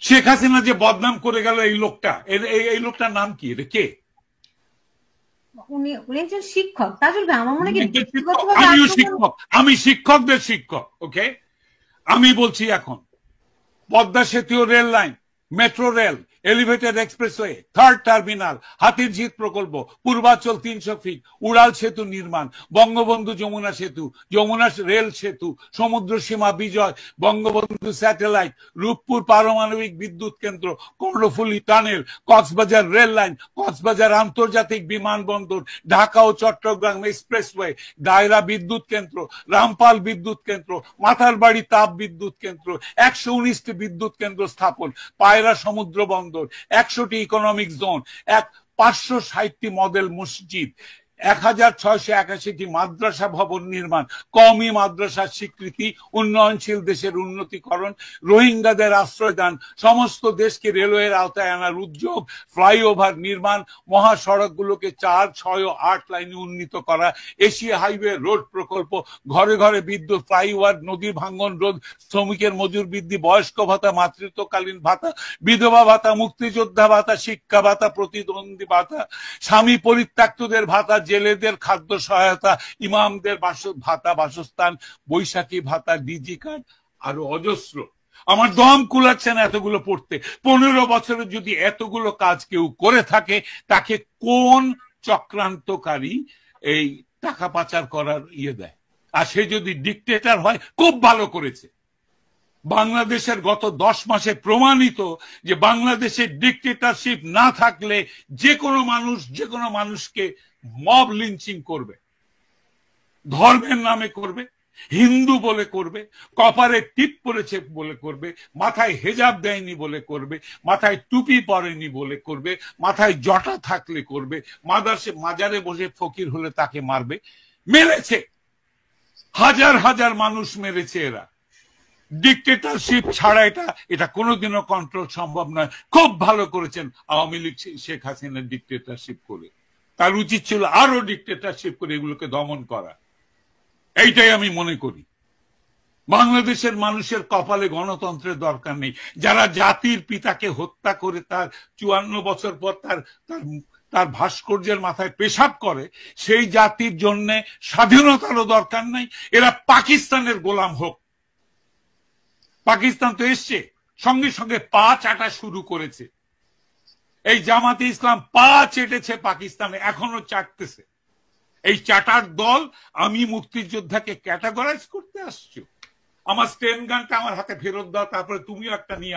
শেখ হাসিনা যে বদনাম করে গেল এই লোকটা, এই লোকটার নাম কি? এটা কে? উনি উনি একজন শিক্ষক তাজুল ভাই, আমার মনে হয় ব্যক্তিগতভাবে আমিও আক্রমণ। শিক্ষক, আমি শিক্ষকদের শিক্ষক। ওকে, আমি বলছি এখন পদ্মা সেতু, rail line, metro rail, elevated expressway, third terminal, Hatirjheel প্রকল্প, পূর্বাচল 300 ফিট, উড়াল সেতু নির্মাণ, বঙ্গবন্ধু যমুনা সেতু, যমুনা রেল সেতু, সমুদ্র সীমা বিজয়, বঙ্গবন্ধু স্যাটেলাইট, রূপপুর পারমাণবিক বিদ্যুৎ কেন্দ্র, Karnaphuli tunnel, Cox's Bazar rail line, Cox's Bazar আন্তর্জাতিক বিমানবন্দর, ঢাকা ও চট্টগ্রাম এক্সপ্রেসওয়ে, দায়রা বিদ্যুৎ কেন্দ্র, রামপাল বিদ্যুৎ কেন্দ্র, মাথারবাড়ি তাপ বিদ্যুৎ কেন্দ্র, 119টি বিদ্যুৎ কেন্দ্র স্থাপন, পায়রা সমুদ্র বন্দর, 100টি ইকোনমিক জোন, 560টি মডেল মসজিদ, 1681টি মাদ্রাসা ভবন নির্মাণ, কওমি মাদ্রাসার স্বীকৃতি, উন্নয়নশীল দেশের উন্নতিকরণ, রোহিঙ্গাদের আশ্রয়দান, সমস্ত দেশকে রেলওয়ের আওতায় আনার উদ্যোগ, ফ্লাইওভার নির্মাণ, মহাসড়কগুলোকে 4, 6 ও 8 লাইনে উন্নীত করা, এশিয়া হাইওয়ে রোড প্রকল্প, ঘরে ঘরে বিদ্যুৎ, ফ্লাইওভার, নদী ভাঙ্গন রোধ, শ্রমিকের মজুর বৃদ্ধি, বয়স্ক ভাতা, মাতৃত্বকালীন ভাতা, বিধবা ভাতা, মুক্তিযোদ্ধা ভাতা, শিক্ষা ভাতা, প্রতিদ্বন্দ্বী ভাতা, স্বামী পরিত্যক্তদের ভাতা, জেলেদের খাদ্য সহায়তা, ইমামদের ভাতা, বাসস্থান, বৈশাখী ভাতা, ডিজি কার্ড, আরো অজস্র। আমার দম কুলাচ্ছে না এতগুলো পড়তে। 15 বছরে যদি এতগুলো কাজ কেউ করে থাকে, তাকে কোন চক্রান্তকারী এই টাকা পাচার করার দেয়? আর সে যদি ডিকটেটর হয়, খুব ভালো করেছে। বাংলাদেশের গত 10 মাসে প্রমাণিত যে বাংলাদেশের ডিকটেটরশিপ না থাকলে যে কোনো মানুষকে মব লিঞ্চিং করবে, ধর্মের নামে করবে, হিন্দু বলে করবে, কপারে টিপ পরেছে বলে করবে, মাথায় হেজাব দেয়নি বলে করবে, মাথায় টুপি পরেনি বলে করবে, মাথায় জটা থাকলে করবে, মাজারে বসে ফকির হলে তাকে মারবে। মেরেছে, হাজার হাজার মানুষ মেরেছে এরা। ডিকটেটরশিপ ছাড়া এটা কোনোদিনও কন্ট্রোল সম্ভব নয়। খুব ভালো করেছেন আওয়ামী লীগ শেখ হাসিনা ডিকটেটরশিপ করে। তার উচিত ছিল আরো ডিকটেটরশিপ করে এগুলোকে দমন করা। এইটাই আমি মনে করি। বাংলাদেশের মানুষের কপালে গণতন্ত্রের দরকার নেই। যারা জাতির পিতাকে হত্যা করে তার 54 বছর পর তার ভাস্কর্যের মাথায় পেশাব করে, সেই জাতির জন্য স্বাধীনতারও দরকার নাই। এরা পাকিস্তানের গোলাম হোক। পাকিস্তান তো এসছে, সঙ্গে সঙ্গে পা চাটা শুরু করেছে। এই জামাতে ইসলাম পা চেটেছে পাকিস্তানে, এখনো চাটতেছে। এই চাটার দল আমি মুক্তিযোদ্ধাকে ক্যাটাগরাইজ করতে আসছো? আমার স্টেন গানটা আমার হাতে ফেরত দাও, তারপরে তুমিও একটা নিয়ে